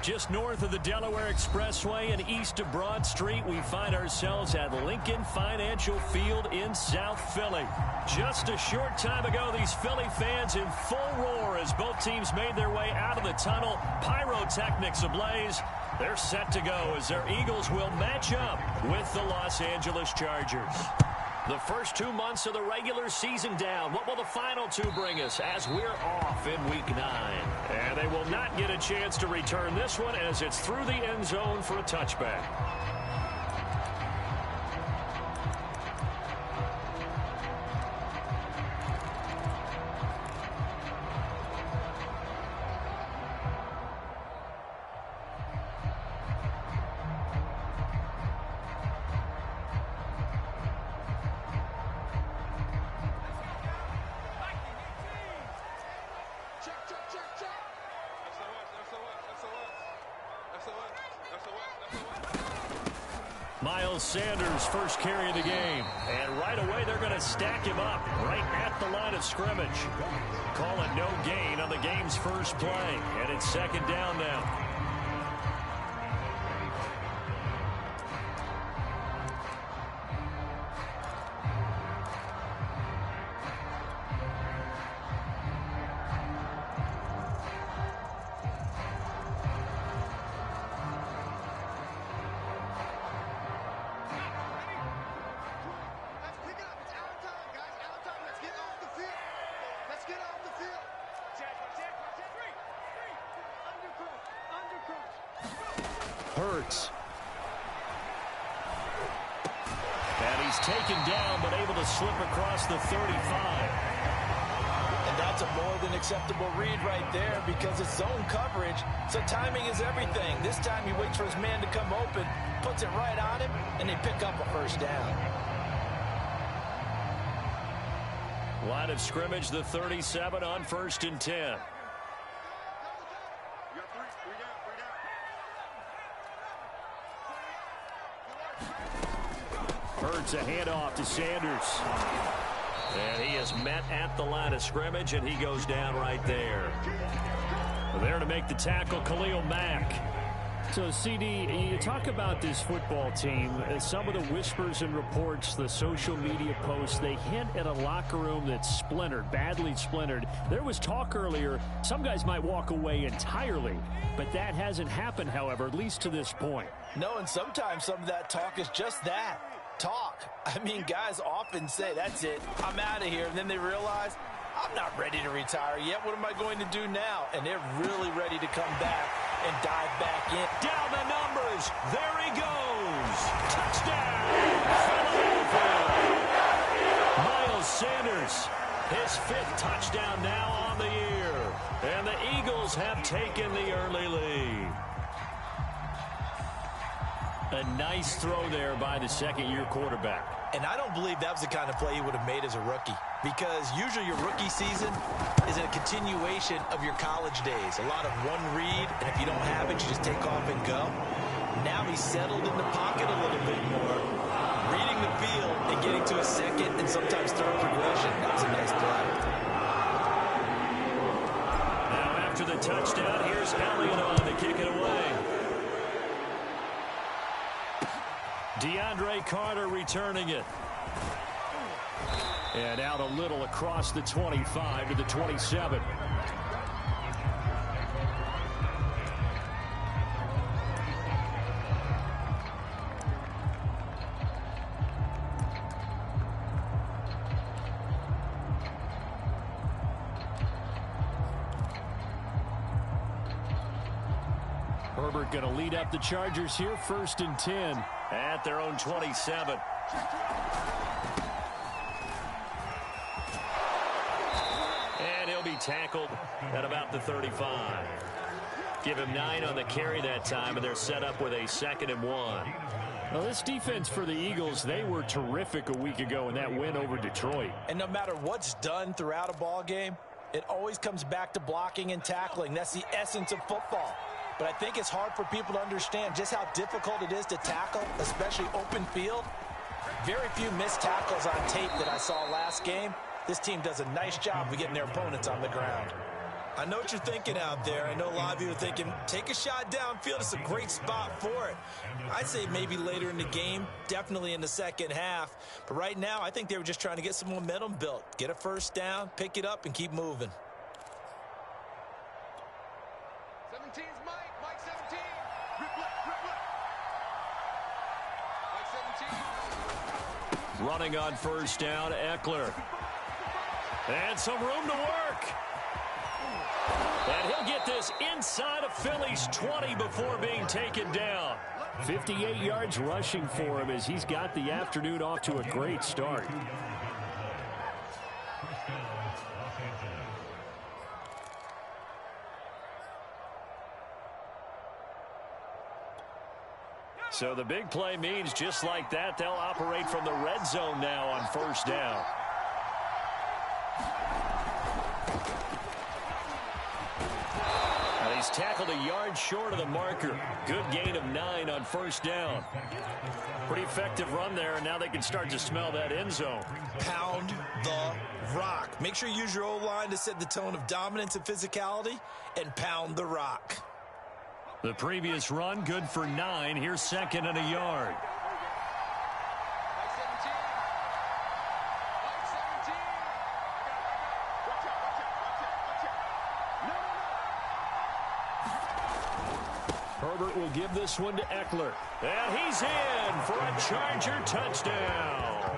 Just north of the Delaware Expressway and east of Broad Street, we find ourselves at Lincoln Financial Field in South Philly. Just a short time ago, these Philly fans in full roar as both teams made their way out of the tunnel. Pyrotechnics ablaze. They're set to go as their Eagles will match up with the Los Angeles Chargers. The first 2 months of the regular season down. What will the final two bring us as we're off in Week 9? And they will not get a chance to return this one as it's through the end zone for a touchback. Sanders' first carry of the game. And right away, they're going to stack him up right at the line of scrimmage. Call it no gain on the game's first play. And it's second down now. Hurts. And he's taken down, but able to slip across the 35. And that's a more than acceptable read right there because it's zone coverage, so timing is everything. This time he waits for his man to come open, puts it right on him, and they pick up a first down. Line of scrimmage, the 37 on 1st and 10. Hurts a handoff to Sanders. And he is met at the line of scrimmage, and he goes down right there. There to make the tackle, Khalil Mack. So, CD, you talk about this football team. Some of the whispers and reports, the social media posts, they hint at a locker room that's splintered, badly splintered. There was talk earlier, some guys might walk away entirely. But that hasn't happened, however, at least to this point. No, and sometimes some of that talk is just that. Talk. I mean, guys often say, that's it, I'm out of here. And then they realize, I'm not ready to retire yet. What am I going to do now? And they're really ready to come back and dive back in. Down the numbers. There he goes. Touchdown. Philadelphia. Miles Sanders, his 5th touchdown now on the year. And the Eagles have taken the early lead. A nice throw there by the second-year quarterback. And I don't believe that was the kind of play he would have made as a rookie, because usually your rookie season is a continuation of your college days. A lot of one read, and if you don't have it, you just take off and go. Now he's settled in the pocket a little bit more, reading the field and getting to a second and sometimes third progression. That was a nice play. Now after the touchdown, here's Elliott on to kick it away. DeAndre Carter returning it. And out a little across the 25 to the 27. Herbert going to lead up the Chargers here, 1st and 10 at their own 27. And he'll be tackled at about the 35. Give him 9 on the carry that time, and they're set up with a 2nd and 1. Well, this defense for the Eagles, they were terrific a week ago in that win over Detroit. And no matter what's done throughout a ball game, it always comes back to blocking and tackling. That's the essence of football. But I think it's hard for people to understand just how difficult it is to tackle, especially open field. Very few missed tackles on tape that I saw last game. This team does a nice job of getting their opponents on the ground. I know what you're thinking out there. I know a lot of you are thinking, take a shot downfield. It's a great spot for it. I'd say maybe later in the game, definitely in the second half. But right now, I think they were just trying to get some momentum built. Get a first down, pick it up, and keep moving. 17's Mike. Mike 17. Rip left. Mike 17. Running on first down, Eckler. And some room to work. And he'll get this inside of Philly's 20 before being taken down. 58 yards rushing for him as he's got the afternoon off to a great start. So the big play means just like that, they'll operate from the red zone now on first down. He's tackled a yard short of the marker. Good gain of 9 on first down. Pretty effective run there, and now they can start to smell that end zone. Pound the rock. Make sure you use your O-line to set the tone of dominance and physicality, and pound the rock. The previous run, good for 9. Here's second and a yard. Herbert will give this one to Eckler. And he's in for a Charger touchdown.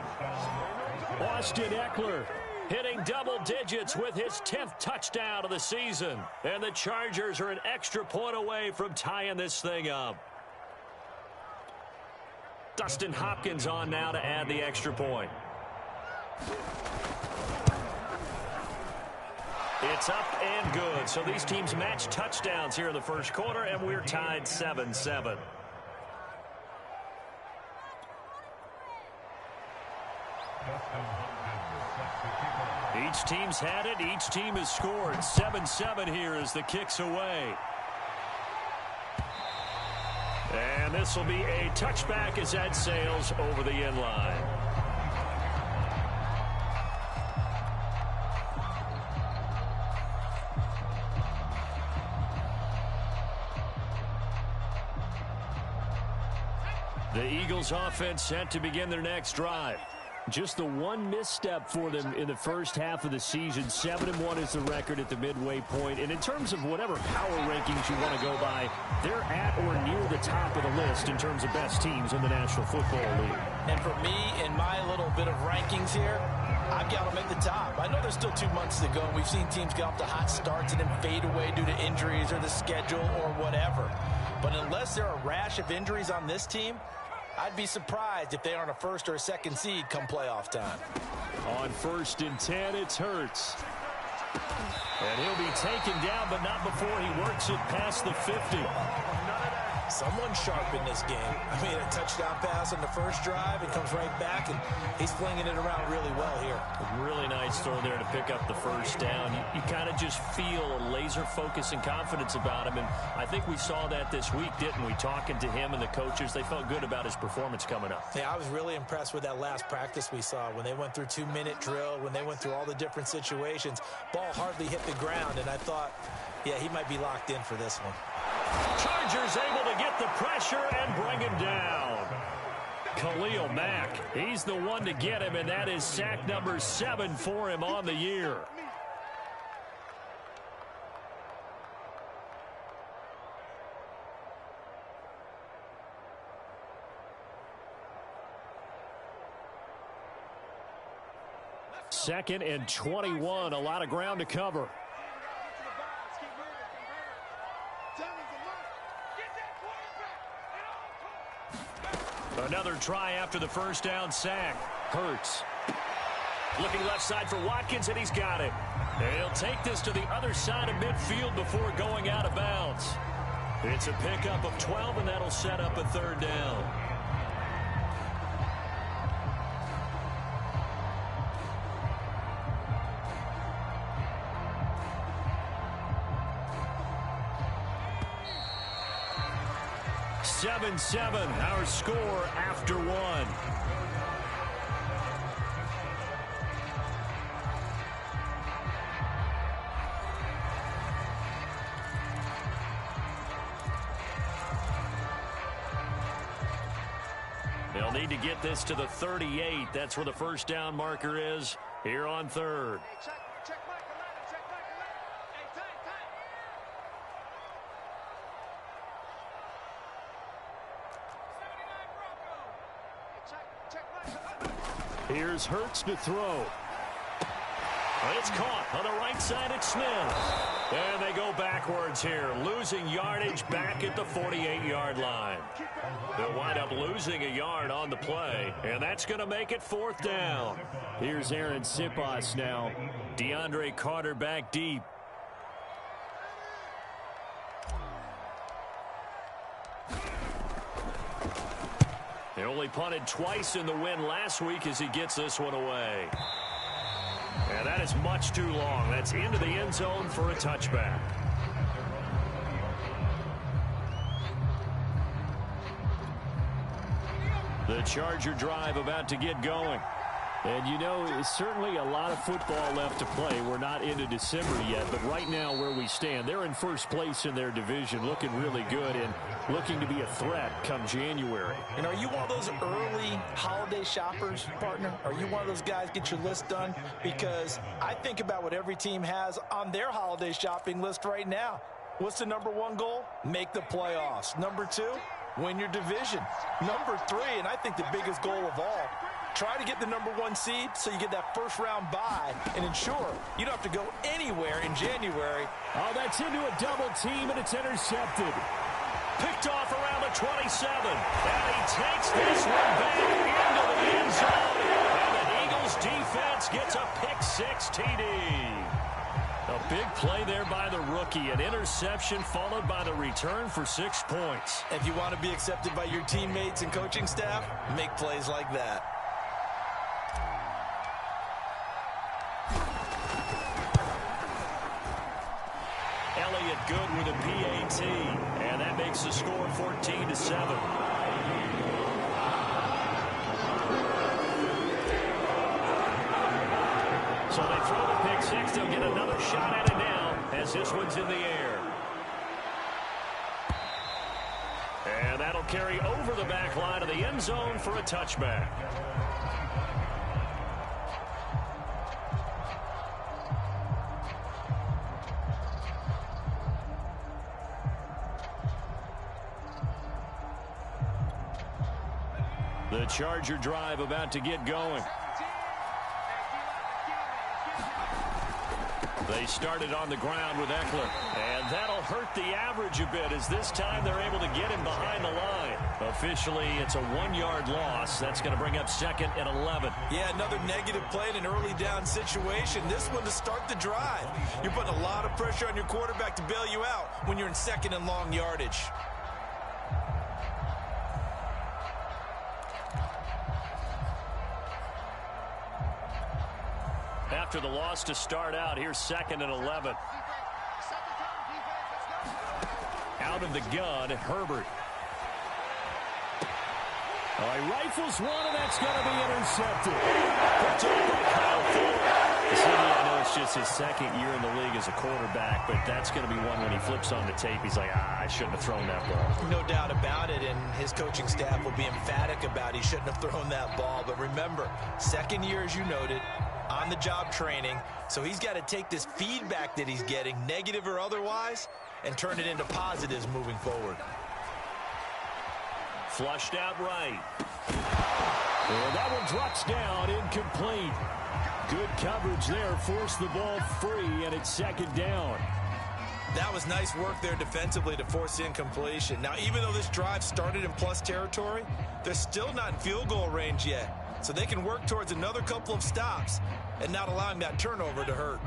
Austin Eckler hitting double digits with his 10th touchdown of the season. And the Chargers are an extra point away from tying this thing up. Dustin Hopkins on now to add the extra point. It's up and good. So these teams match touchdowns here in the first quarter, and we're tied 7-7. Each team's had it. Each team has scored. 7-7 here as the kick's away. And this will be a touchback as that sails over the end line. The Eagles offense set to begin their next drive. Just the one misstep for them in the first half of the season. 7-1 is the record at the midway point. And in terms of whatever power rankings you want to go by, they're at or near the top of the list in terms of best teams in the National Football League. And for me, in my little bit of rankings here, I've got them at the top. I know there's still 2 months to go. We've seen teams get off to hot starts and then fade away due to injuries or the schedule or whatever. But unless there are a rash of injuries on this team, I'd be surprised if they aren't a first or a second seed come playoff time. On 1st and 10, it's Hurts. And he'll be taken down, but not before he works it past the 50. Someone sharp in this game. I mean, a touchdown pass on the first drive, and comes right back, and he's flinging it around really well here. A really nice throw there to pick up the first down. You kind of just feel a laser focus and confidence about him, and I think we saw that this week, didn't we? Talking to him and the coaches, they felt good about his performance coming up. Yeah, I was really impressed with that last practice we saw when they went through 2-minute drill, when they went through all the different situations. Ball hardly hit the ground, and I thought, yeah, he might be locked in for this one. Chargers able to get the pressure and bring him down. Khalil Mack, he's the one to get him, and that is sack number 7 for him on the year. Second and 21, a lot of ground to cover. Another try after the first down sack. Hurts. Looking left side for Watkins, and he's got it. And he'll take this to the other side of midfield before going out of bounds. It's a pickup of 12, and that'll set up a third down. Seven, our score after 1. need to get this to the 38. That's where the first down marker is here on third. Check Mike 11. Check Mike 11. Hey, tight. 79 Bronco. Check Mike 11. Here's Hurts to throw. It's caught on the right side at Smith. And they go backwards here, losing yardage back at the 48-yard line. They'll wind up losing a yard on the play, and that's going to make it fourth down. Here's Aaron Siposs now. DeAndre Carter back deep. They only punted twice in the win last week as he gets this one away. And that is much too long. That's into the end zone for a touchback. The Charger drive about to get going. And, you know, it's certainly a lot of football left to play. We're not into December yet, but right now where we stand, they're in first place in their division, looking really good and looking to be a threat come January. And are you one of those early holiday shoppers, partner? Are you one of those guys get your list done? Because I think about what every team has on their holiday shopping list right now. What's the number one goal? Make the playoffs. Number two, win your division. Number three, and I think the biggest goal of all, try to get the number one seed so you get that first round bye and ensure you don't have to go anywhere in January. Oh, that's into a double team, and it's intercepted. Picked off around the 27. And he takes this one back into the end zone. And the Eagles defense gets a pick-six TD. A big play there by the rookie. An interception followed by the return for 6 points. If you want to be accepted by your teammates and coaching staff, make plays like that. Elliott good with a PAT, and that makes the score 14-7. So they throw the pick six. They'll get another shot at it now as this one's in the air. And that'll carry over the back line of the end zone for a touchback. The Charger drive about to get going. They started on the ground with Eckler, and that'll hurt the average a bit as this time they're able to get him behind the line. Officially, it's a 1-yard loss. That's going to bring up second and 11. Yeah, another negative play in an early down situation. This one to start the drive. You're putting a lot of pressure on your quarterback to bail you out when you're in second and long yardage. After the loss to start out, here's second and 11. Out of the gun, Herbert. All right, rifles one, and that's going to be intercepted. I know it's just his second year in the league as a quarterback, but that's going to be one when he flips on the tape. He's like, I shouldn't have thrown that ball. No doubt about it, and his coaching staff will be emphatic about he shouldn't have thrown that ball. But remember, second year, as you noted, on-the-job training, so he's got to take this feedback that he's getting, negative or otherwise, and turn it into positives moving forward. Flushed out right. And that one drops down, incomplete. Good coverage there, forced the ball free, and it's second down. That was nice work there defensively to force incompletion. Now, even though this drive started in plus territory, they're still not in field goal range yet. So they can work towards another couple of stops and not allowing that turnover to hurt.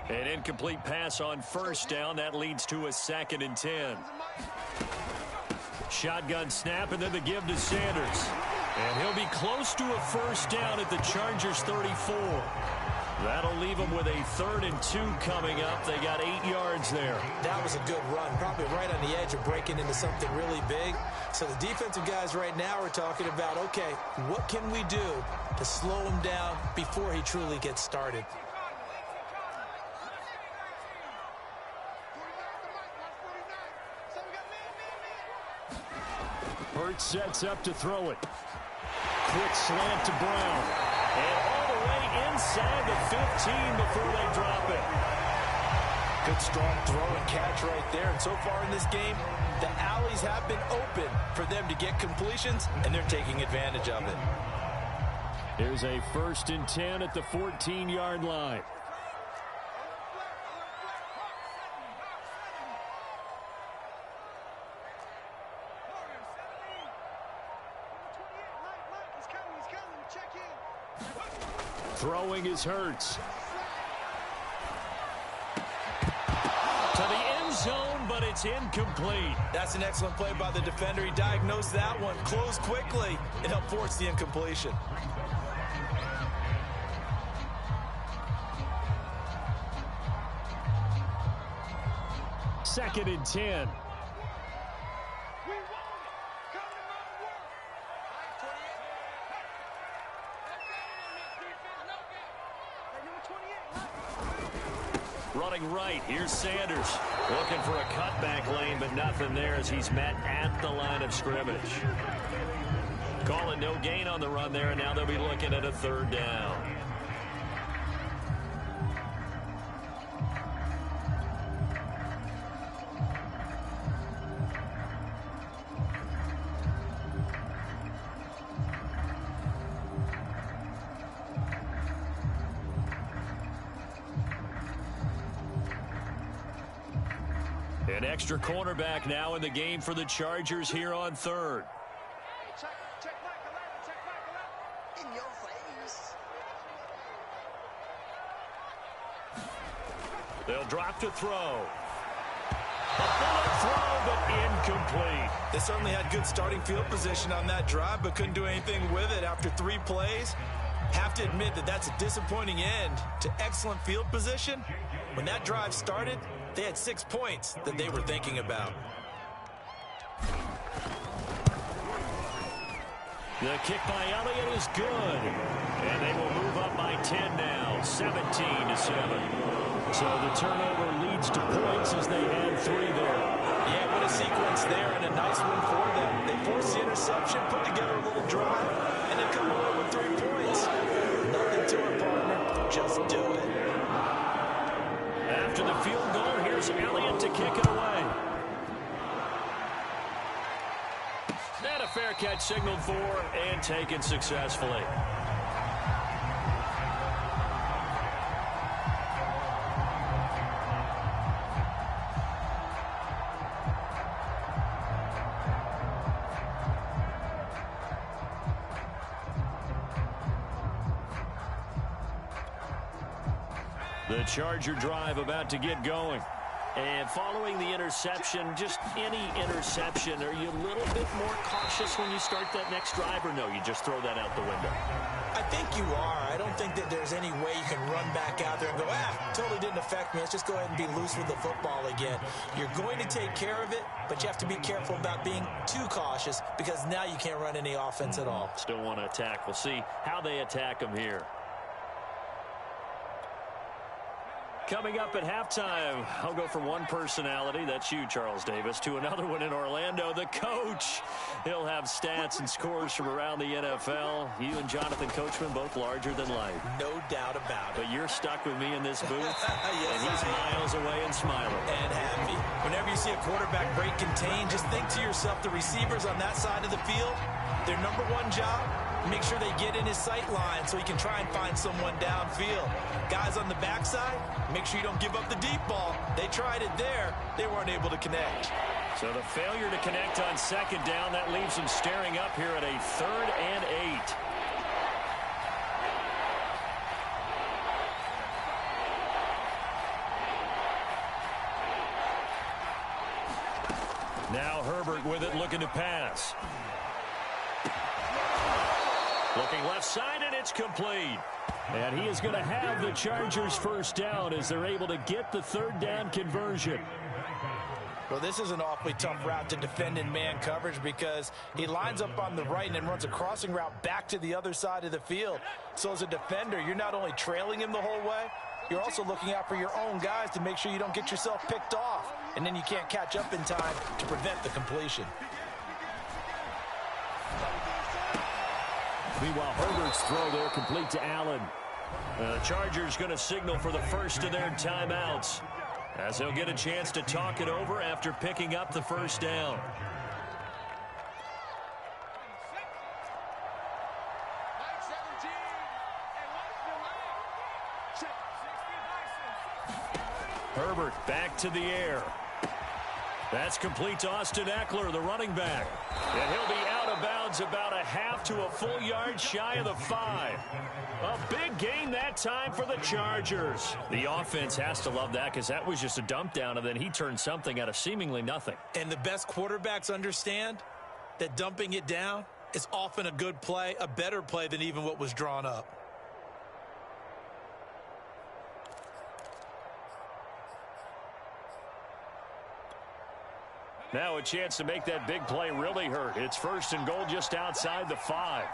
An incomplete pass on first down. That leads to a second and 10. Shotgun snap, and then the give to Sanders. And he'll be close to a first down at the Chargers' 34. That'll leave them with a 3rd and 2 coming up. They got 8 yards there. That was a good run, probably right on the edge of breaking into something really big. So the defensive guys right now are talking about, okay, what can we do to slow him down before he truly gets started? Hurts sets up to throw it. quick slant to Brown. And all the way inside the 15 before they drop it. Good strong throw and catch right there. And so far in this game, the alleys have been open for them to get completions, and they're taking advantage of it. Here's a 1st and 10 at the 14-yard line. Throwing is Hurts. To the end zone, but it's incomplete. That's an excellent play by the defender. He diagnosed that one, closed quickly, and helped force the incompletion. Second and 10. Running right, here's Sanders. Looking for a cutback lane, but nothing there as he's met at the line of scrimmage. Call it no gain on the run there, and now they'll be looking at a 3rd down. An extra cornerback now in the game for the Chargers here on 3rd. Check back, in your face. They'll drop to throw. A bullet throw, but incomplete. They certainly had good starting field position on that drive, but couldn't do anything with it after 3 plays. Have to admit that that's a disappointing end to excellent field position. When that drive started, they had 6 points that they were thinking about. The kick by Elliott is good. And they will move up by 10 now, 17-7. So the turnover leads to points as they had 3 there. Yeah, what a sequence there, and a nice one for them. They forced the interception, put together a little drive, and then come away with 3 points. Nothing to it, partner. Just do it. After the field goal, here's Elliott to kick it away. And a fair catch signaled for and taken successfully. The Charger drive about to get going. And following the interception, just any interception, are you a little bit more cautious when you start that next drive, or no, you just throw that out the window? I think you are. I don't think that there's any way you can run back out there and go, totally didn't affect me. Let's just go ahead and be loose with the football again. You're going to take care of it, but you have to be careful about being too cautious because now you can't run any offense at all. Still want to attack. We'll see how they attack them here. Coming up at halftime, I'll go from one personality, that's you, Charles Davis, to another one in Orlando, the coach. He'll have stats and scores from around the NFL. You and Jonathan Coachman, both larger than life. No doubt about it. But you're stuck with me in this booth, yes, and he's miles away and smiling. And happy. Whenever you see a quarterback break contain, just think to yourself, the receivers on that side of the field, their number one job, make sure they get in his sight line so he can try and find someone downfield. Guys on the backside, make sure you don't give up the deep ball. They tried it there. They weren't able to connect. So the failure to connect on 2nd down, that leaves them staring up here at a 3rd and 8. Now Herbert with it, looking to pass. Looking left side, and it's complete. And he is going to have the Chargers 1st down as they're able to get the 3rd down conversion. Well, this is an awfully tough route to defend in man coverage because he lines up on the right and then runs a crossing route back to the other side of the field. So as a defender, you're not only trailing him the whole way, you're also looking out for your own guys to make sure you don't get yourself picked off. And then you can't catch up in time to prevent the completion. Meanwhile, Herbert's throw there complete to Allen. The Chargers going to signal for the first of their timeouts, as they'll get a chance to talk it over after picking up the first down. Herbert back to the air. That's complete to Austin Eckler, the running back. And he'll be out of bounds about a half to a full yard shy of the 5. A big gain that time for the Chargers. The offense has to love that, because that was just a dump down, and then he turned something out of seemingly nothing. And the best quarterbacks understand that dumping it down is often a good play, a better play than even what was drawn up. Now a chance to make that big play really hurt. It's first and goal just outside the 5.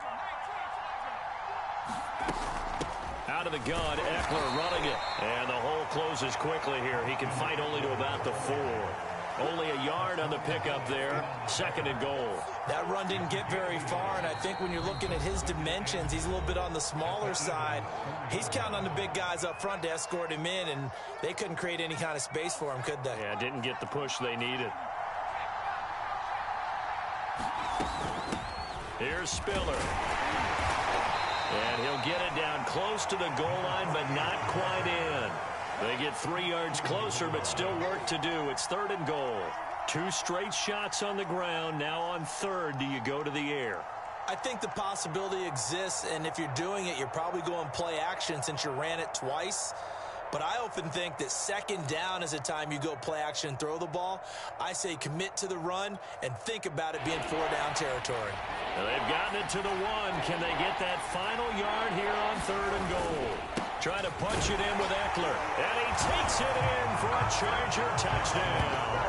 Out of the gun, Eckler running it. And the hole closes quickly here. He can fight only to about the 4. Only a yard on the pickup there. Second and goal. That run didn't get very far, and I think when you're looking at his dimensions, he's a little bit on the smaller side. He's counting on the big guys up front to escort him in, and they couldn't create any kind of space for him, could they? Yeah, didn't get the push they needed. Here's Spiller. And he'll get it down close to the goal line, but not quite in. They get 3 yards closer, but still work to do. It's third and goal. 2 straight shots on the ground. Now on third, do you go to the air? I think the possibility exists, and if you're doing it, you're probably going play action since you ran it twice. But I often think that second down is a time you go play action and throw the ball. I say commit to the run and think about it being 4-down territory. Well, they've gotten it to the 1. Can they get that final yard here on third and goal? Trying to punch it in with Eckler. And he takes it in for a Charger touchdown.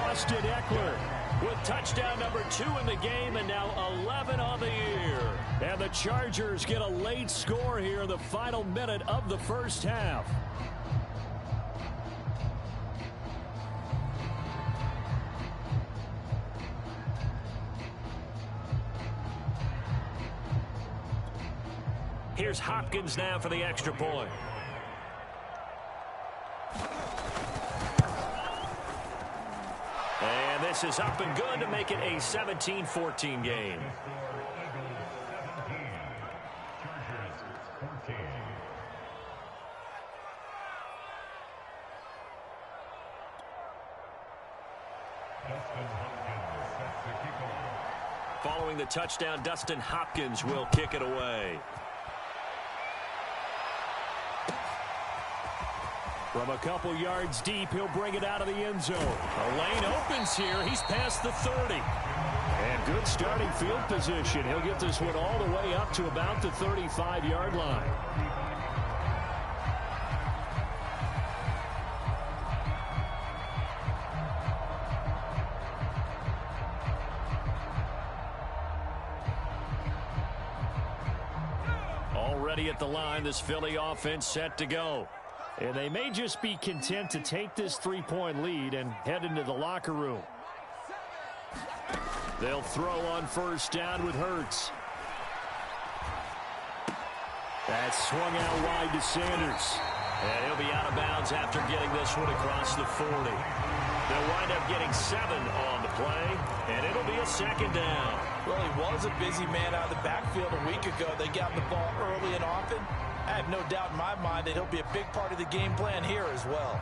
Austin Eckler with touchdown number 2 in the game, and now 11 on the year. And the Chargers get a late score here in the final minute of the first half. Here's Hopkins now for the extra point. And this is up and good to make it a 17-14 game. Following the touchdown, Dustin Hopkins will kick it away. From a couple yards deep, he'll bring it out of the end zone. A lane opens here. He's past the 30. And good starting field position. He'll get this one all the way up to about the 35-yard line. Already at the line, this Philly offense set to go. And they may just be content to take this 3-point lead and head into the locker room. They'll throw on first down with Hurts. That's swung out wide to Sanders. And he'll be out of bounds after getting this one across the 40. They'll wind up getting 7 on the play, and it'll be a second down. Well, he was a busy man out of the backfield a week ago. They got the ball early and often. I have no doubt in my mind that he'll be a big part of the game plan here as well.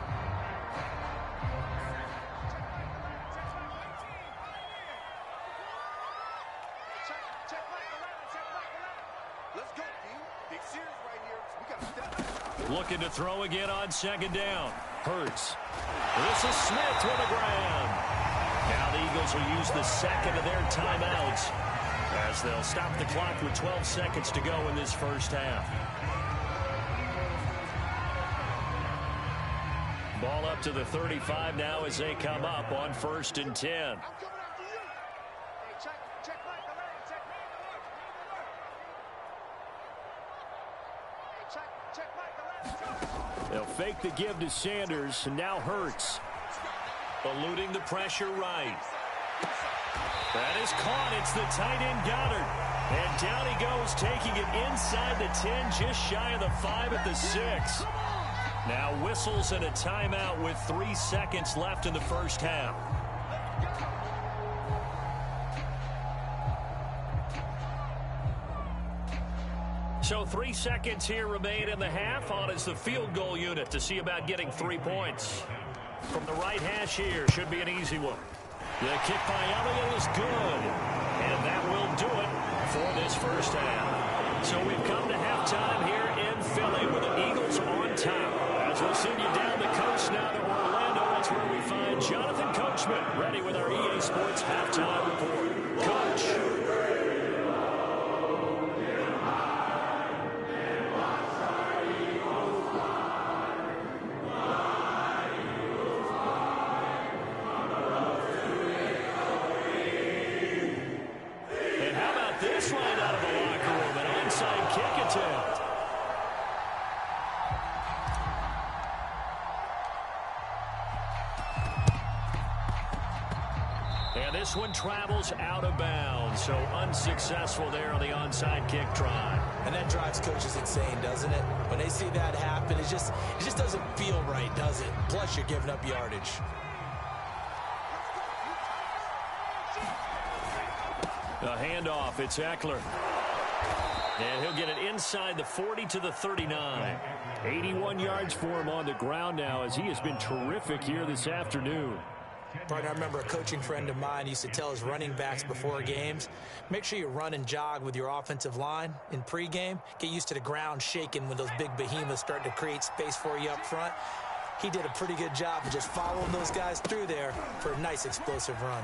Looking to throw again on second down. Hurts. This is Smith with the ground. Now the Eagles will use the second of their timeouts as they'll stop the clock with 12 seconds to go in this first half. Ball up to the 35 now as they come up on 1st and 10. They'll fake the give to Sanders, and now Hurts. Eluding the pressure right. That is caught. It's the tight end Goddard. And down he goes, taking it inside the 10, just shy of the 5 at the 6. Now whistles and a timeout with 3 seconds left in the first half. So 3 seconds here remain in the half. On is the field goal unit to see about getting 3 points. From the right hash here, should be an easy one. The kick by Elliott is good. And that will do it for this first half. So we've come to halftime here in Philly with the Eagles on top. As we'll send you down the coast now to Orlando, that's where we find Jonathan Coachman ready with our EA Sports halftime report. Coach. This right out of the locker room, an onside kick attempt. And this one travels out of bounds, so unsuccessful there on the onside kick try. And that drives coaches insane, doesn't it? When they see that happen, it just doesn't feel right, does it? Plus, you're giving up yardage. A handoff, it's Eckler. And he'll get it inside the 40 to the 39. 81 yards for him on the ground now as he has been terrific here this afternoon. Partner, I remember a coaching friend of mine used to tell his running backs before games, make sure you run and jog with your offensive line in pregame. Get used to the ground shaking when those big behemoths start to create space for you up front. He did a pretty good job of just following those guys through there for a nice explosive run.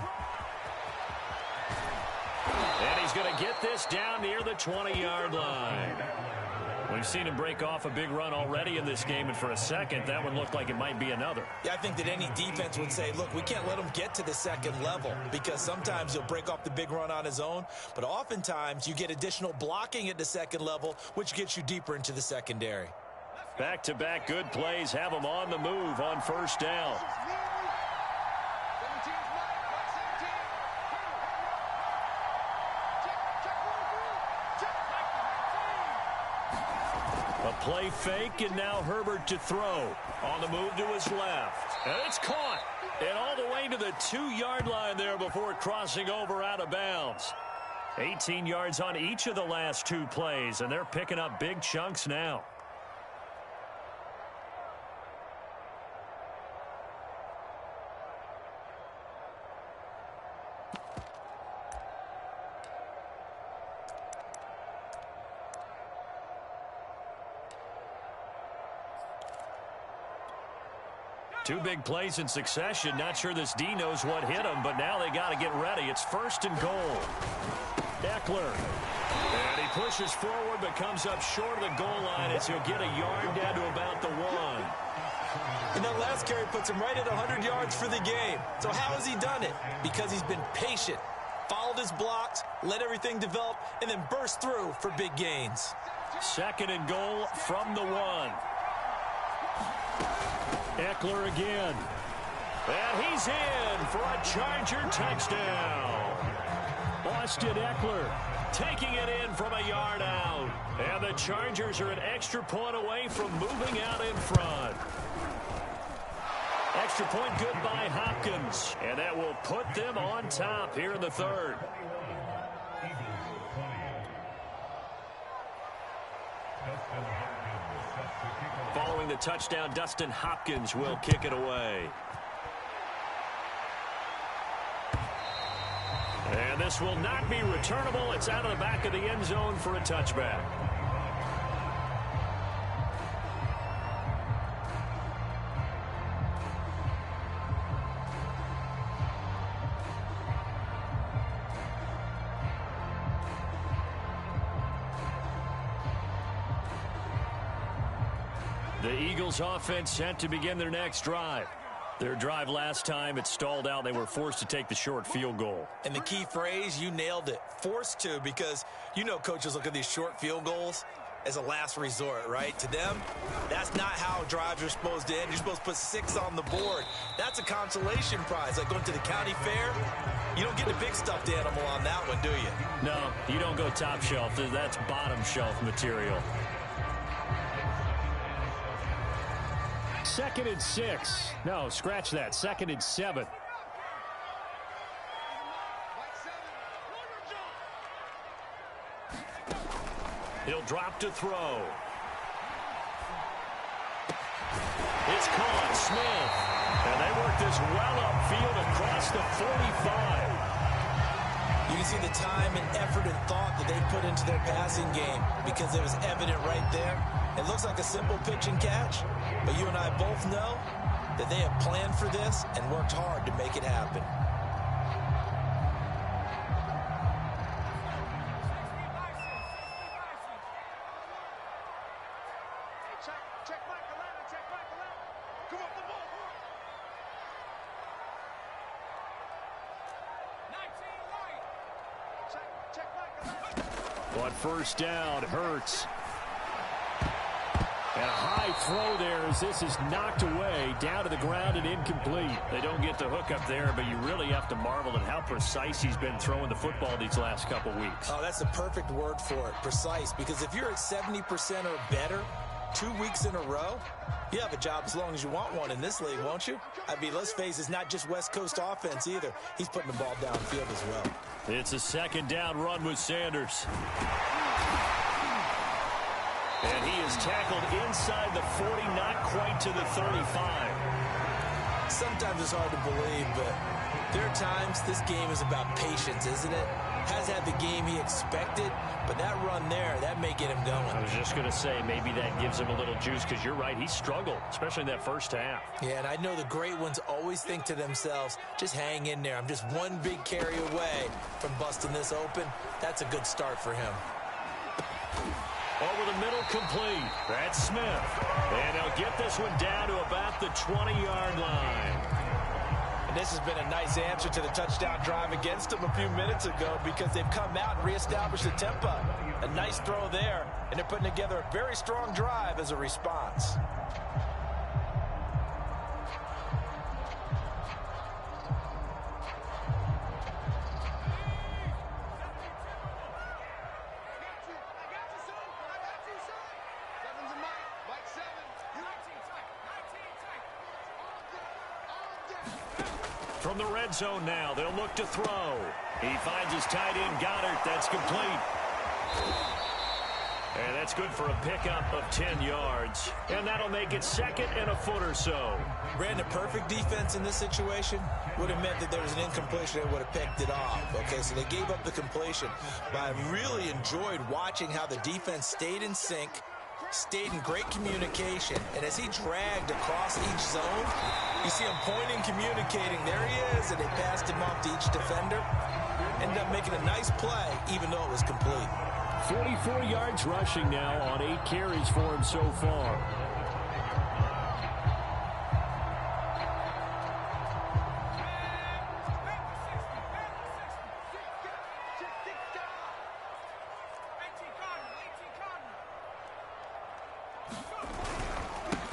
And he's going to get this down near the 20-yard line. We've seen him break off a big run already in this game, and for a second, that one looked like it might be another. Yeah, I think that any defense would say, look, we can't let him get to the second level because sometimes he'll break off the big run on his own, but oftentimes you get additional blocking at the second level, which gets you deeper into the secondary. Back-to-back good plays have him on the move on first down. A play fake, and now Herbert to throw. On the move to his left. And it's caught. And all the way to the 2-yard line there before crossing over out of bounds. 18 yards on each of the last 2 plays, and they're picking up big chunks now. Two big plays in succession. Not sure this D knows what hit him, but now they got to get ready. It's 1st and goal. Eckler. And he pushes forward but comes up short of the goal line as he'll get a yard down to about the 1. And that last carry puts him right at 100 yards for the game. So how has he done it? Because he's been patient, followed his blocks, let everything develop, and then burst through for big gains. 2nd and goal from the 1. Eckler again. And he's in for a Charger touchdown. Austin Eckler taking it in from a yard out. And the Chargers are an extra point away from moving out in front. Extra point good by Hopkins. And that will put them on top here in the 3rd. Following the touchdown, Dustin Hopkins will kick it away. And this will not be returnable. It's out of the back of the end zone for a touchback. The Eagles offense set to begin their next drive. Their drive last time, it stalled out. They were forced to take the short field goal. And the key phrase, you nailed it, forced to, because you know coaches look at these short field goals. as a last resort, right? To them, that's not how drives are supposed to end. You're supposed to put 6 on the board. That's a consolation prize, like going to the county fair. You don't get the big stuffed animal on that one, do you? No, you don't go top shelf. That's bottom shelf material. 2nd and 6. No, scratch that. 2nd and 7. He'll drop to throw. It's caught. Smith. And they work this well upfield across the 45. You can see the time and effort and thought that they put into their passing game because it was evident right there. It looks like a simple pitch and catch, but you and I both know that they have planned for this and worked hard to make it happen. On first down, Hurts. And a high throw there as this is knocked away, down to the ground and incomplete. They don't get the hook up there, but you really have to marvel at how precise he's been throwing the football these last couple weeks. Oh, that's the perfect word for it, precise, because if you're at 70% or better 2 weeks in a row, you have a job as long as you want one in this league, won't you? I mean, let's face it, it's not just West Coast offense either. He's putting the ball downfield as well. It's a 2nd down run with Sanders. And he is tackled inside the 40, not quite to the 35. Sometimes it's hard to believe, but there are times this game is about patience, isn't it? Has had the game he expected, but that run there, that may get him going. I was just going to say, maybe that gives him a little juice, because you're right, he struggled, especially in that first half. Yeah, and I know the great ones always think to themselves, just hang in there. I'm just one big carry away from busting this open. That's a good start for him. Over the middle, complete. That's Smith. And they'll get this one down to about the 20-yard line. And this has been a nice answer to the touchdown drive against them a few minutes ago because they've come out and reestablished the tempo. A nice throw there, and they're putting together a very strong drive as a response. From the red zone now, they'll look to throw. He finds his tight end, Goddard. That's complete. And that's good for a pickup of 10 yards. And that'll make it 2nd and a foot or so. Brandon, perfect defense in this situation would have meant that there was an incompletion that would have picked it off. Okay, so they gave up the completion. But I really enjoyed watching how the defense stayed in sync, stayed in great communication, and as he dragged across each zone, you see him pointing, communicating. There he is, and they passed him off to each defender. Ended up making a nice play, even though it was complete. 44 yards rushing now on 8 carries for him so far.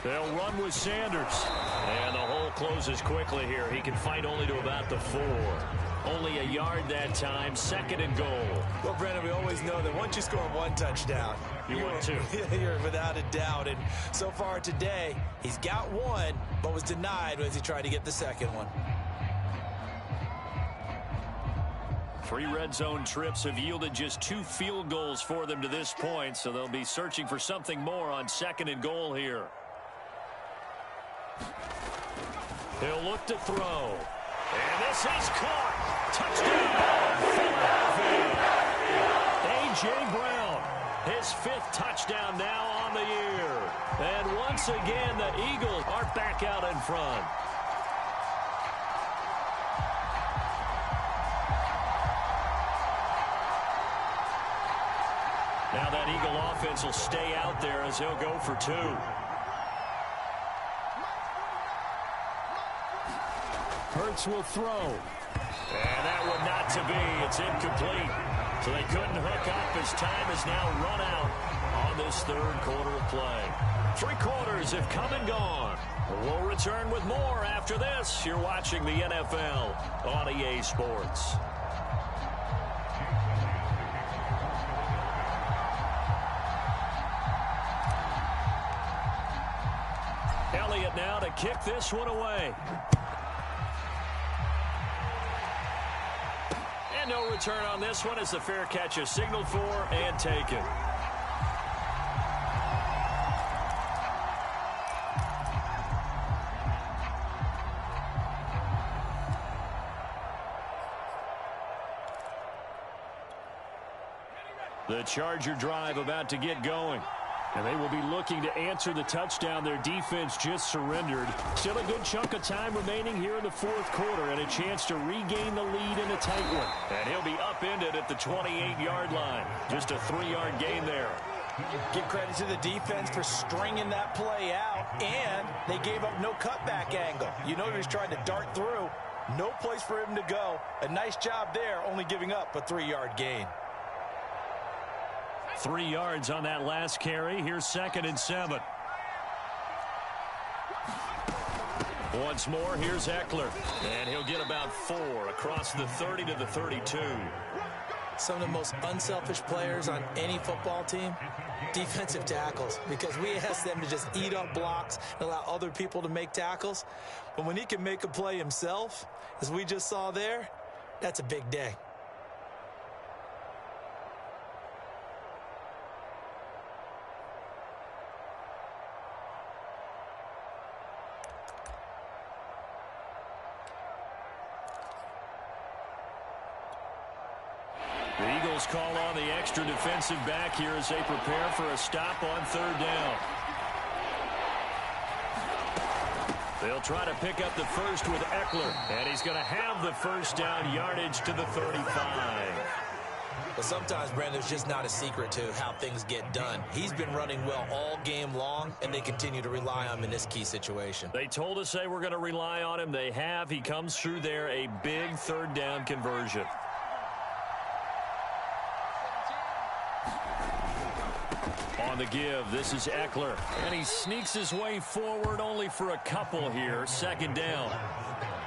They'll run with Sanders. And the hole closes quickly here. He can fight only to about the 4. Only a yard that time, 2nd and goal. Well, Brandon, we always know that once you score one touchdown, you win 2. You're without a doubt. And so far today, he's got 1, but was denied as he tried to get the 2nd one. 3 red zone trips have yielded just 2 field goals for them to this point, so they'll be searching for something more on 2nd and goal here. He'll look to throw. And this is caught. Touchdown, Philadelphia. A.J. Brown, his 5th touchdown now on the year. And once again, the Eagles are back out in front. Now that Eagle offense will stay out there as he'll go for 2. Hurts will throw. And that one not to be. It's incomplete. So they couldn't hook up as time has now run out on this third quarter of play. 3 quarters have come and gone. We'll return with more after this. You're watching the NFL on EA Sports. Elliott now to kick this one away. And no return on this one as the fair catch is signaled for and taken. The Charger drive about to get going. And they will be looking to answer the touchdown their defense just surrendered. Still a good chunk of time remaining here in the fourth quarter and a chance to regain the lead in a tight one. And he'll be upended at the 28-yard line. Just a 3-yard gain there. Give credit to the defense for stringing that play out, and they gave up no cutback angle. You know he was trying to dart through. No place for him to go. A nice job there, only giving up a 3-yard gain. 3 yards on that last carry. Here's 2nd and 7. Once more, here's Eckler. And he'll get about 4 across the 30 to the 32. Some of the most unselfish players on any football team, defensive tackles, because we ask them to just eat up blocks and allow other people to make tackles. But when he can make a play himself, as we just saw there, that's a big day. The Eagles call on the extra defensive back here as they prepare for a stop on 3rd down. They'll try to pick up the first with Eckler, and he's going to have the first down yardage to the 35. But sometimes, Brandon, there's just not a secret to how things get done. He's been running well all game long, and they continue to rely on him in this key situation. They told us they were going to rely on him. They have. He comes through there, a big 3rd down conversion. On the give, this is Eckler, and he sneaks his way forward only for a couple here. 2nd down.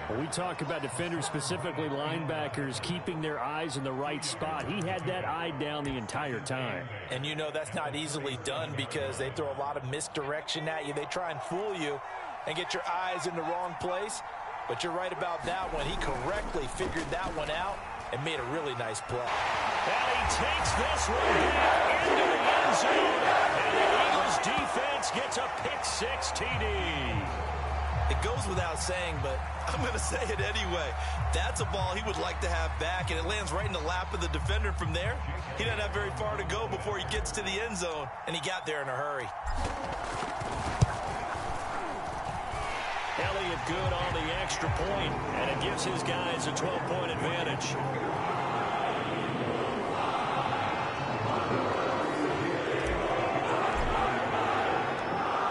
When we talk about defenders, specifically linebackers, keeping their eyes in the right spot, he had that eye down the entire time. And you know that's not easily done because they throw a lot of misdirection at you. They try and fool you and get your eyes in the wrong place. But you're right about that one. He correctly figured that one out and made a really nice play. And he takes this one back into the end zone. And the Eagles defense gets a pick-6 TD. It goes without saying, but I'm going to say it anyway. That's a ball he would like to have back, and it lands right in the lap of the defender from there. He doesn't have very far to go before he gets to the end zone, and he got there in a hurry. Elliott good on the extra point, and it gives his guys a 12-point advantage.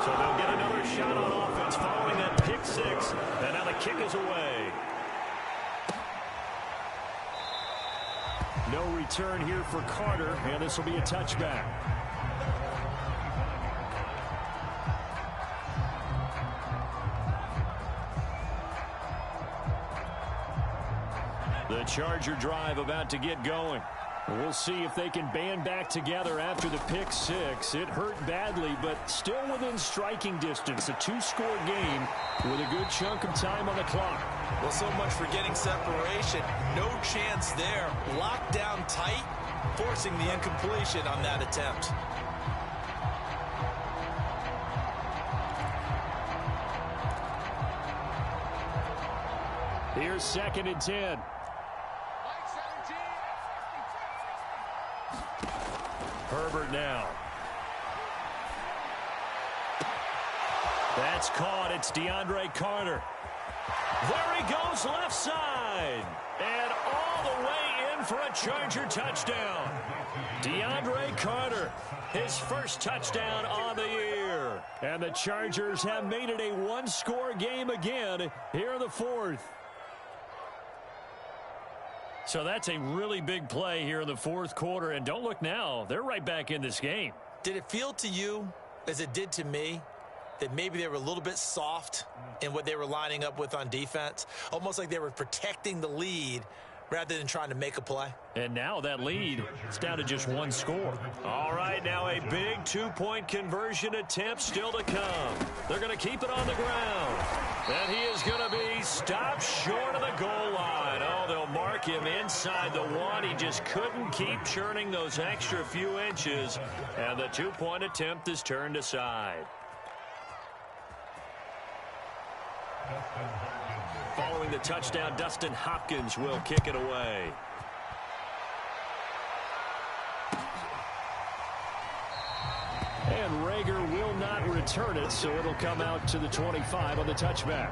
So they'll get another shot on offense following that pick-6, and now the kick is away. No return here for Carter, and this will be a touchback. The Charger drive about to get going. We'll see if they can band back together after the pick-6. It hurt badly, but still within striking distance. A 2-score game with a good chunk of time on the clock. Well, so much for getting separation. No chance there. Locked down tight, forcing the incompletion on that attempt. Here's 2nd and 10. Herbert now. That's caught. It's DeAndre Carter. There he goes left side. And all the way in for a Charger touchdown. DeAndre Carter, his first touchdown on the year. And the Chargers have made it a 1-score game again here in the 4th. So that's a really big play here in the fourth quarter. And don't look now. They're right back in this game. Did it feel to you, as it did to me, that maybe they were a little bit soft in what they were lining up with on defense? Almost like they were protecting the lead rather than trying to make a play. And now that lead is down to just one score. All right, now a big two-point conversion attempt still to come. They're going to keep it on the ground. And he is going to be stopped short of the goal line. Oh, they'll mark him inside the one. He just couldn't keep churning those extra few inches. And the two-point attempt is turned aside. Following the touchdown, Dustin Hopkins will kick it away. And Rager will not return it, so it'll come out to the 25 on the touchback.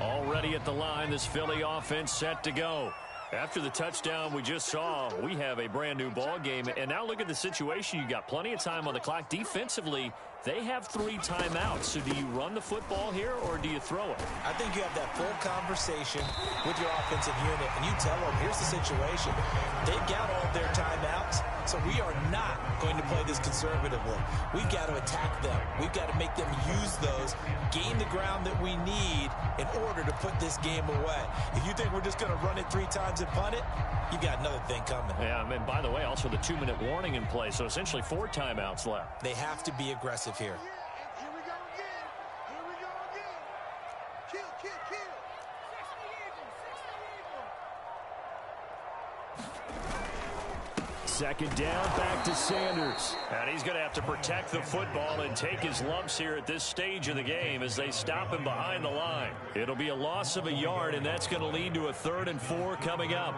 Already at the line, this Philly offense set to go. After the touchdown we just saw, we have a brand new ball game. And now look at the situation. You got plenty of time on the clock. Defensively, they have 3 timeouts. So do you run the football here or do you throw it? I think you have that full conversation with your offensive unit, and you tell them, here's the situation. They've got all of their timeouts, so we are not going to play this conservatively. We've got to attack them. We've got to make them use those, gain the ground that we need in order to put this game away. If you think we're just going to run it 3 times and punt it, you got another thing coming. Yeah, and by the way, also the 2-minute warning in play, so essentially 4 timeouts left. They have to be aggressive here. Here we go again. Here we go again. Kill, kill, kill. 60 Second down, back to Sanders. And he's going to have to protect the football and take his lumps here at this stage of the game as they stop him behind the line. It'll be a loss of a yard, and that's going to lead to a 3rd and 4 coming up.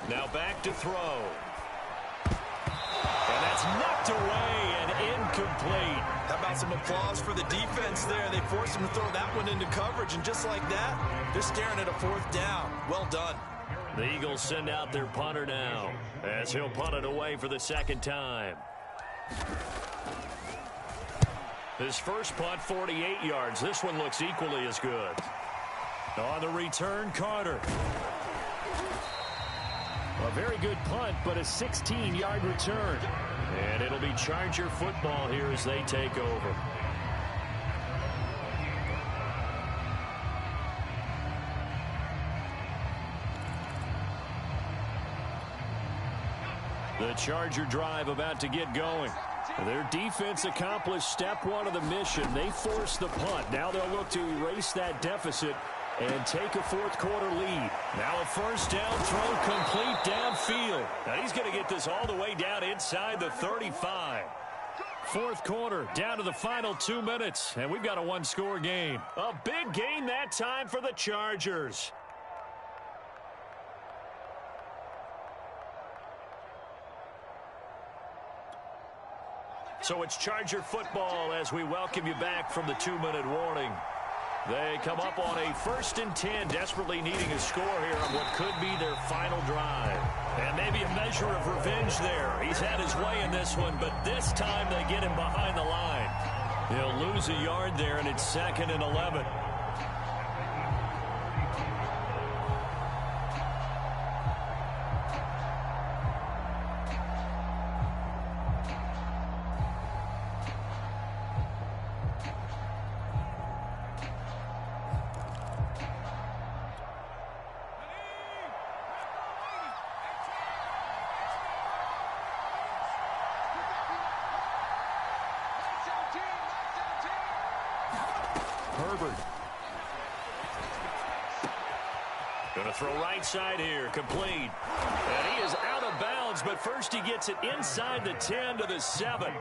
Now back to throw. And that's knocked away and incomplete. How about some applause for the defense there? They forced him to throw that one into coverage, and just like that, they're staring at a 4th down. Well done. The Eagles send out their punter now as he'll punt it away for the 2nd time. His first punt, 48 yards. This one looks equally as good. On the return, Carter. A very good punt, but a 16-yard return. And it'll be Charger football here as they take over. The Charger drive about to get going. Their defense accomplished step 1 of the mission. They forced the punt. Now they'll look to erase that deficit and take a 4th quarter lead. Now a 1st down throw complete downfield. Now he's going to get this all the way down inside the 35. 4th quarter, down to the final 2 minutes, and we've got a 1-score game. A big game that time for the Chargers. So it's Charger football as we welcome you back from the 2-minute warning. They come up on a 1st and 10, desperately needing a score here on what could be their final drive. And maybe a measure of revenge there. He's had his way in this one, but this time they get him behind the line. He'll lose a yard there, and it's 2nd and 11. Going to throw right side here, complete. And he is out of bounds, but first he gets it inside the 10 to the 7.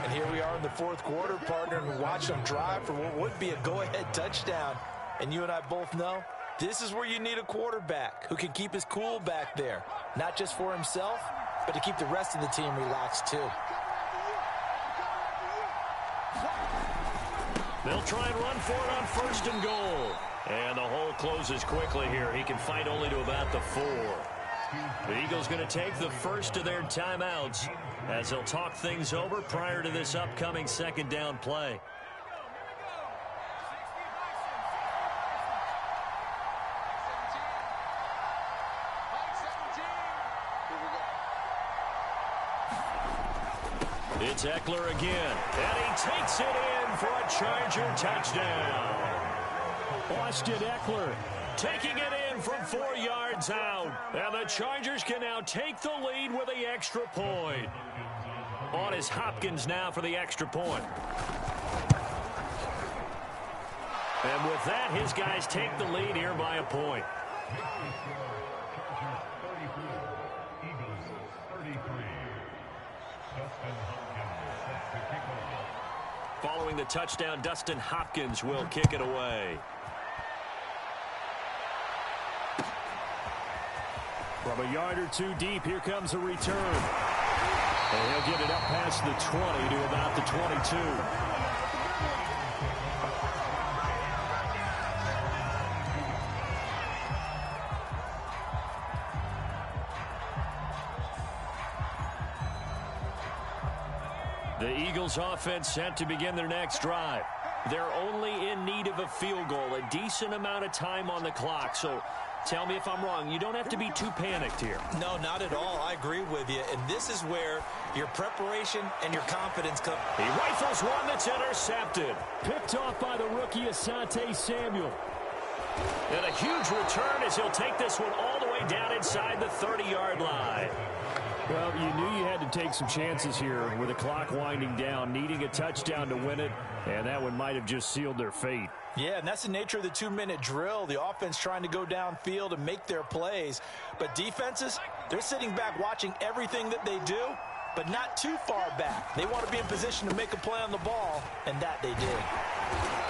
And here we are in the 4th quarter, partner, and watch them drive for what would be a go-ahead touchdown. And you and I both know This is where you need a quarterback who can keep his cool back there, not just for himself, but to keep the rest of the team relaxed too. They'll try and run for it on 1st and goal. And the hole closes quickly here. He can fight only to about the 4. The Eagles going to take the first of their timeouts as they'll talk things over prior to this upcoming 2nd down play. It's Eckler again, and he takes it in for a Charger touchdown. Austin Eckler taking it in from 4 yards out. And the Chargers can now take the lead with the extra point. On is Hopkins now for the extra point. And with that, his guys take the lead here by a point. Following the touchdown, Dustin Hopkins will kick it away. From a yard or two deep, here comes a return. And he'll get it up past the 20 to about the 22. The Eagles offense set to begin their next drive. They're only in need of a field goal, a decent amount of time on the clock. So tell me if I'm wrong. You don't have to be too panicked here. No, not at all. I agree with you. And this is where your preparation and your confidence come. He rifles one that's intercepted. Picked off by the rookie Asante Samuel. And a huge return as he'll take this one all the way down inside the 30-yard line. Well, you knew you had to take some chances here with the clock winding down, needing a touchdown to win it, and that one might have just sealed their fate. Yeah, and that's the nature of the 2-minute drill. The offense trying to go downfield and make their plays. But defenses, they're sitting back watching everything that they do, but not too far back. They want to be in position to make a play on the ball, and that they did.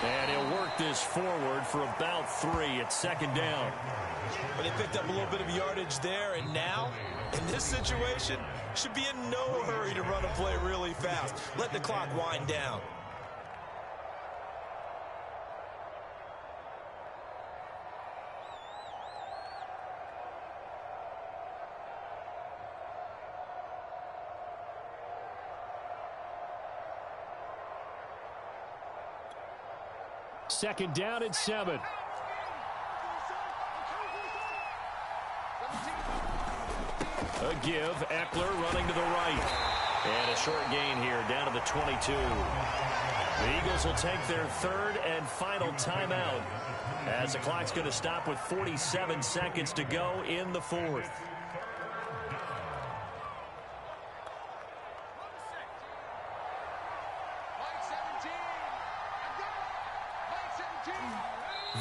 And he'll work this forward for about 3 at 2nd down. But they picked up a little bit of yardage there, and now, in this situation, should be in no hurry to run a play really fast. Let the clock wind down. Second down and 7. A give, Eckler running to the right. And a short gain here down to the 22. The Eagles will take their 3rd and final timeout as the clock's going to stop with 47 seconds to go in the 4th.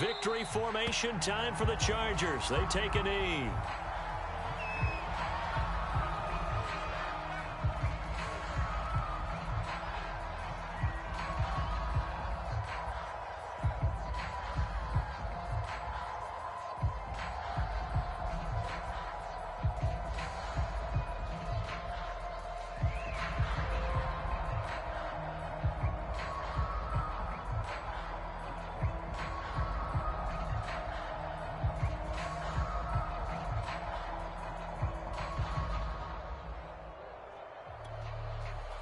Victory formation time for the Chargers. They take a knee.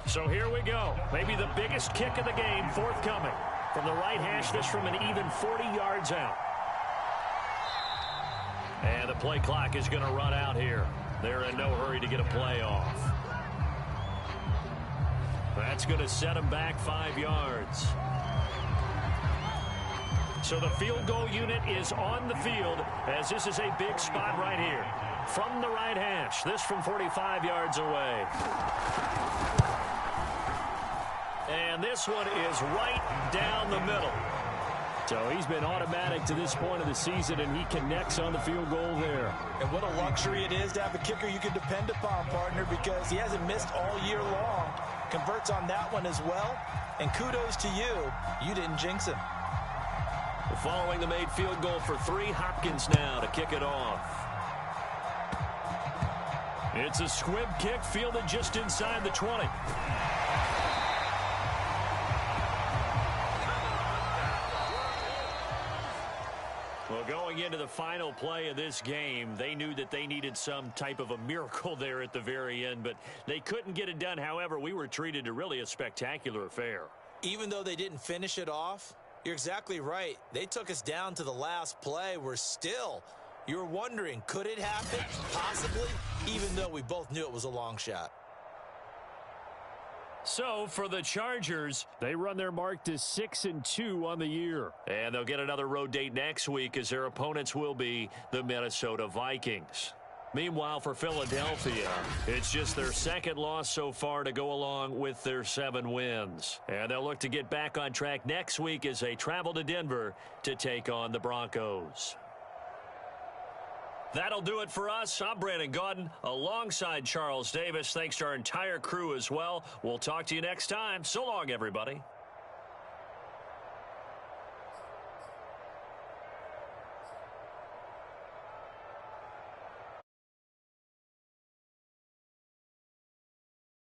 So here we go. Maybe the biggest kick of the game forthcoming. From the right hash, this from an even 40 yards out. And the play clock is going to run out here. They're in no hurry to get a play off. That's going to set them back 5 yards. So the field goal unit is on the field as this is a big spot right here. From the right hash, this from 45 yards away. And this one is right down the middle. So he's been automatic to this point of the season, and he connects on the field goal there. And what a luxury it is to have a kicker you can depend upon, partner, because he hasn't missed all year long. Converts on that one as well. And kudos to you. You didn't jinx him. Following the made field goal for 3, Hopkins now to kick it off. It's a squib kick fielded just inside the 20. Well, going into the final play of this game, they knew that they needed some type of a miracle there at the very end, but they couldn't get it done. However, we were treated to really a spectacular affair. Even though they didn't finish it off, you're exactly right. They took us down to the last play. You're wondering, could it happen? Possibly, even though we both knew it was a long shot. So, for the Chargers, they run their mark to 6-2 on the year. And they'll get another road date next week as their opponents will be the Minnesota Vikings. Meanwhile, for Philadelphia, it's just their second loss so far to go along with their 7 wins. And they'll look to get back on track next week as they travel to Denver to take on the Broncos. That'll do it for us. I'm Brandon Gaudin alongside Charles Davis. Thanks to our entire crew as well. We'll talk to you next time. So long, everybody.